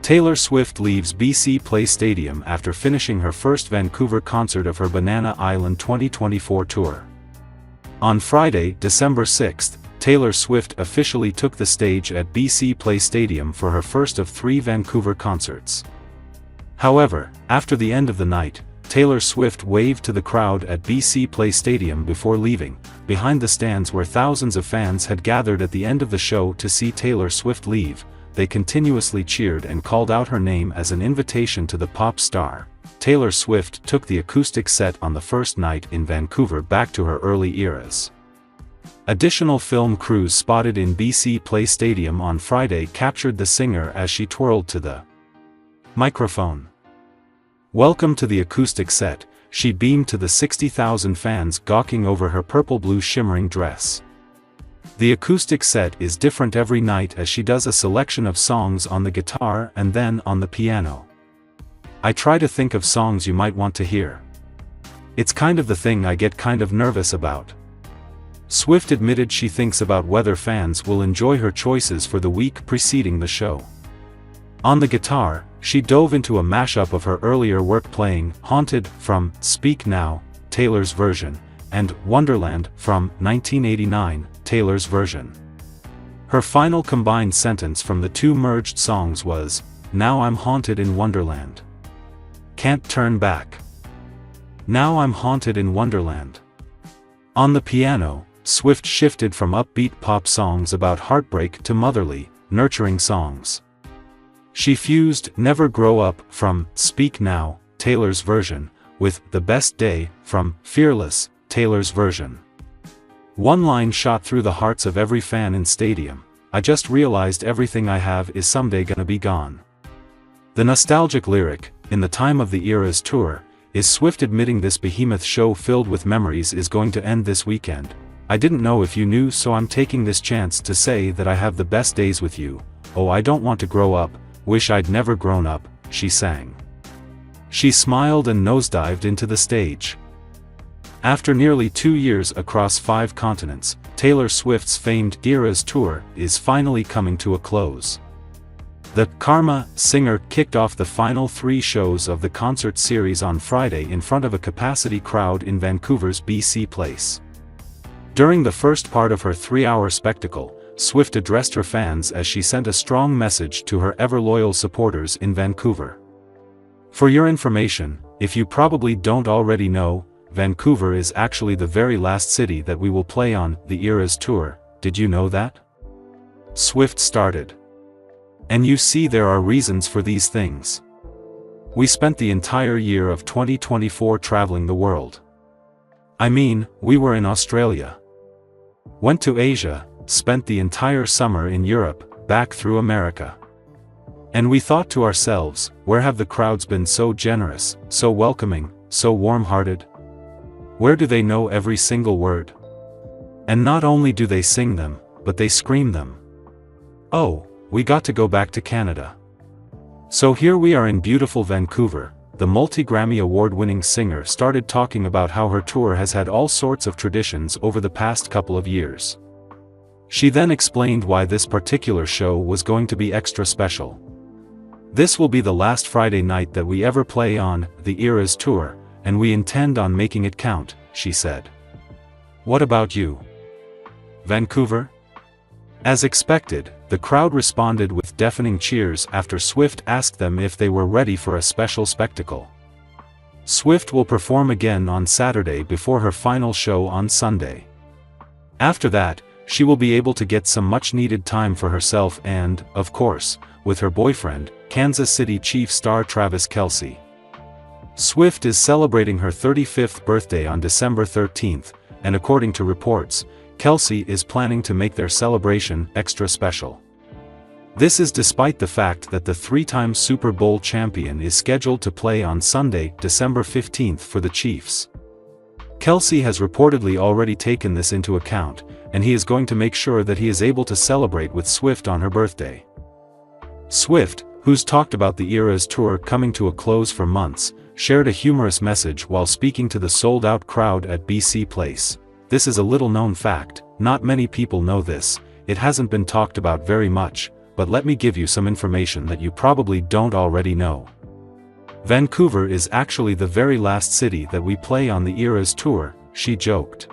Taylor Swift leaves BC Place Stadium after finishing her first Vancouver concert of her Banana Island 2024 tour. On Friday, December 6, Taylor Swift officially took the stage at BC Place Stadium for her first of 3 Vancouver concerts. However, after the end of the night, Taylor Swift waved to the crowd at BC Place Stadium before leaving, behind the stands where thousands of fans had gathered at the end of the show to see Taylor Swift leave. They continuously cheered and called out her name as an invitation to the pop star. Taylor Swift took the acoustic set on the first night in Vancouver back to her early eras. Additional film crews spotted in BC Place Stadium on Friday captured the singer as she twirled to the microphone. Welcome to the acoustic set, she beamed to the 60,000 fans gawking over her purple-blue shimmering dress. The acoustic set is different every night as she does a selection of songs on the guitar and then on the piano. I try to think of songs you might want to hear. It's kind of the thing I get kind of nervous about. Swift admitted she thinks about whether fans will enjoy her choices for the week preceding the show. On the guitar, she dove into a mashup of her earlier work playing Haunted from Speak Now, Taylor's version, and Wonderland from 1989, Taylor's version. Her final combined sentence from the 2 merged songs was, "Now I'm haunted in Wonderland. Can't turn back. Now I'm haunted in Wonderland." On the piano, Swift shifted from upbeat pop songs about heartbreak to motherly, nurturing songs. She fused Never Grow Up from Speak Now, Taylor's version, with The Best Day from Fearless, Taylor's version. One line shot through the hearts of every fan in stadium: "I just realized everything I have is someday gonna be gone." The nostalgic lyric, in the time of the Eras Tour, is Swift admitting this behemoth show filled with memories is going to end this weekend. "I didn't know if you knew, so I'm taking this chance to say that I have the best days with you. Oh, I don't want to grow up, wish I'd never grown up," she sang. She smiled and nosedived into the stage. After nearly 2 years across 5 continents, Taylor Swift's famed Eras Tour is finally coming to a close. The Karma singer kicked off the final 3 shows of the concert series on Friday in front of a capacity crowd in Vancouver's BC Place. During the first part of her 3-hour spectacle, Swift addressed her fans as she sent a strong message to her ever-loyal supporters in Vancouver. For your information, if you probably don't already know, Vancouver is actually the very last city that we will play on the Eras Tour. Did you know that? Swift started. And you see, there are reasons for these things. We spent the entire year of 2024 traveling the world. I mean, we were in Australia. Went to Asia, spent the entire summer in Europe, back through America. And we thought to ourselves, where have the crowds been so generous, so welcoming, so warm-hearted? Where do they know every single word? And not only do they sing them, but they scream them. Oh, we got to go back to Canada. So here we are in beautiful Vancouver. The multi-Grammy award-winning singer started talking about how her tour has had all sorts of traditions over the past couple of years. She then explained why this particular show was going to be extra special. "This will be the last Friday night that we ever play on the Eras Tour, and we intend on making it count," she said. "What about you? Vancouver?" As expected, the crowd responded with deafening cheers after Swift asked them if they were ready for a special spectacle. Swift will perform again on Saturday before her final show on Sunday. After that, she will be able to get some much-needed time for herself and, of course, with her boyfriend, Kansas City Chiefs star Travis Kelce. Swift is celebrating her 35th birthday on December 13th, and according to reports, Kelce is planning to make their celebration extra special. This is despite the fact that the 3-time Super Bowl champion is scheduled to play on Sunday, December 15th for the Chiefs. Kelce has reportedly already taken this into account, and he is going to make sure that he is able to celebrate with Swift on her birthday. Swift, who's talked about the Eras Tour coming to a close for months, shared a humorous message while speaking to the sold-out crowd at BC Place. "This is a little-known fact, not many people know this, it hasn't been talked about very much, but let me give you some information that you probably don't already know. Vancouver is actually the very last city that we play on the Eras Tour, she joked.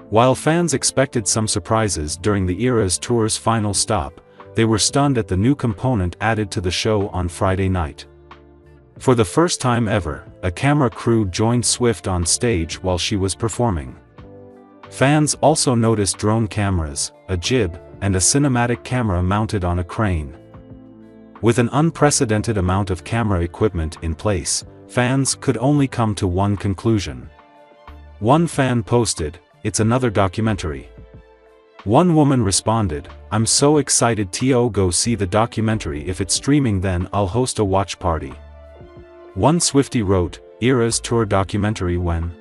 While fans expected some surprises during the Eras Tour's final stop, they were stunned at the new component added to the show on Friday night. For the first time ever, a camera crew joined Swift on stage while she was performing. Fans also noticed drone cameras, a jib, and a cinematic camera mounted on a crane. With an unprecedented amount of camera equipment in place, fans could only come to one conclusion. One fan posted, "It's another documentary." One woman responded, "I'm so excited to go see the documentary. If it's streaming then I'll host a watch party." One Swiftie wrote, "Eras Tour documentary when?"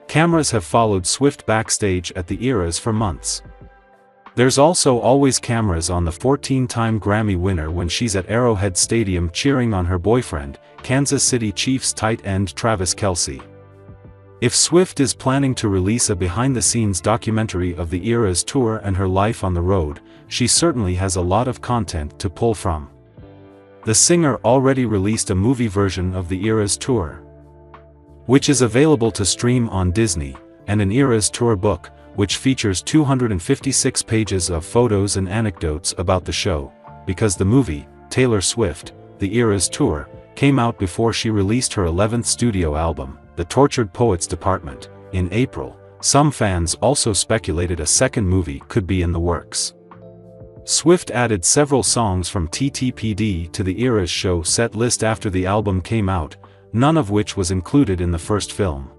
Cameras have followed Swift backstage at the Eras for months. There's also always cameras on the 14-time Grammy winner when she's at Arrowhead Stadium cheering on her boyfriend, Kansas City Chiefs tight end Travis Kelce. If Swift is planning to release a behind-the-scenes documentary of the Eras Tour and her life on the road, she certainly has a lot of content to pull from. The singer already released a movie version of the Eras Tour, which is available to stream on Disney, and an Eras Tour book, which features 256 pages of photos and anecdotes about the show. Because the movie, Taylor Swift, The Eras Tour, came out before she released her 11th studio album, The Tortured Poets Department, in April, some fans also speculated a second movie could be in the works. Swift added several songs from TTPD to the Eras show set list after the album came out, none of which was included in the first film.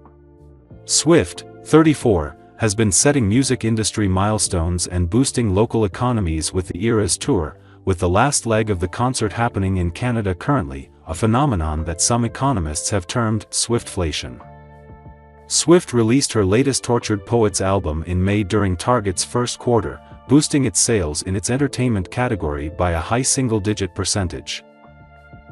Swift, 34, has been setting music industry milestones and boosting local economies with the Eras Tour, with the last leg of the concert happening in Canada currently, a phenomenon that some economists have termed Swiftflation. Swift released her latest Tortured Poets album in May during Target's first quarter, boosting its sales in its entertainment category by a high single-digit percentage.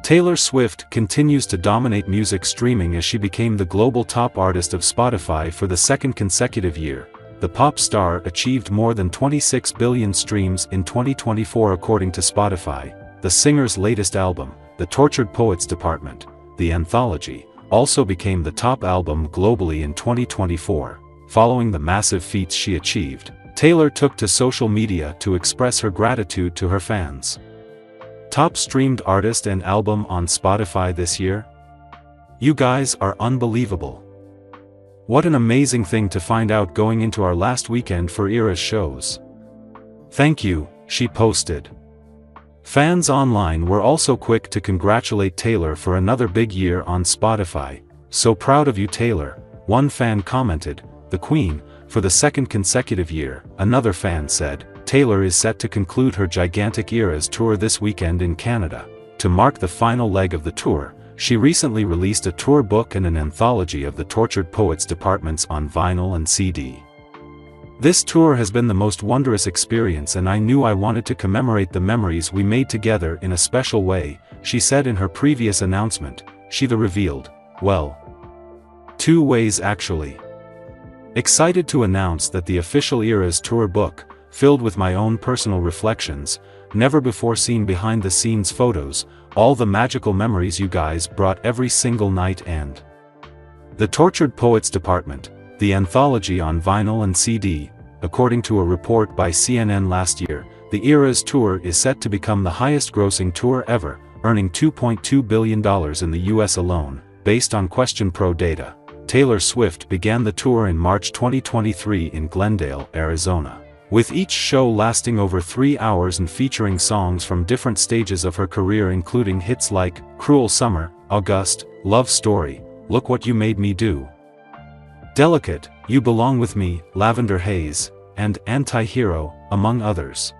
Taylor Swift continues to dominate music streaming as she became the global top artist of Spotify for the second consecutive year. The pop star achieved more than 26 billion streams in 2024 according to Spotify. The singer's latest album, The Tortured Poets Department, the anthology, also became the top album globally in 2024. Following the massive feats she achieved, Taylor took to social media to express her gratitude to her fans. Top streamed artist and album on Spotify this year? You guys are unbelievable. What an amazing thing to find out going into our last weekend for Eras shows. Thank you, she posted. Fans online were also quick to congratulate Taylor for another big year on Spotify. "So proud of you, Taylor," one fan commented. "The Queen, for the second consecutive year," another fan said. Taylor is set to conclude her gigantic Eras Tour this weekend in Canada. To mark the final leg of the tour, she recently released a tour book and an anthology of the Tortured Poets Departments on vinyl and CD. "This tour has been the most wondrous experience and I knew I wanted to commemorate the memories we made together in a special way," she said in her previous announcement. She revealed, "Well, 2 ways actually. Excited to announce that the official Eras Tour book, filled with my own personal reflections, never before seen behind-the-scenes photos, all the magical memories you guys brought every single night, and The Tortured Poets Department, the anthology on vinyl and CD." According to a report by CNN last year, the Eras Tour is set to become the highest-grossing tour ever, earning $2.2 billion in the US alone, based on Question Pro data. Taylor Swift began the tour in March 2023 in Glendale, Arizona, with each show lasting over 3 hours and featuring songs from different stages of her career including hits like "Cruel Summer," "August," "Love Story," "Look What You Made Me Do," "Delicate," "You Belong With Me," "Lavender Haze," and "Anti-Hero," among others.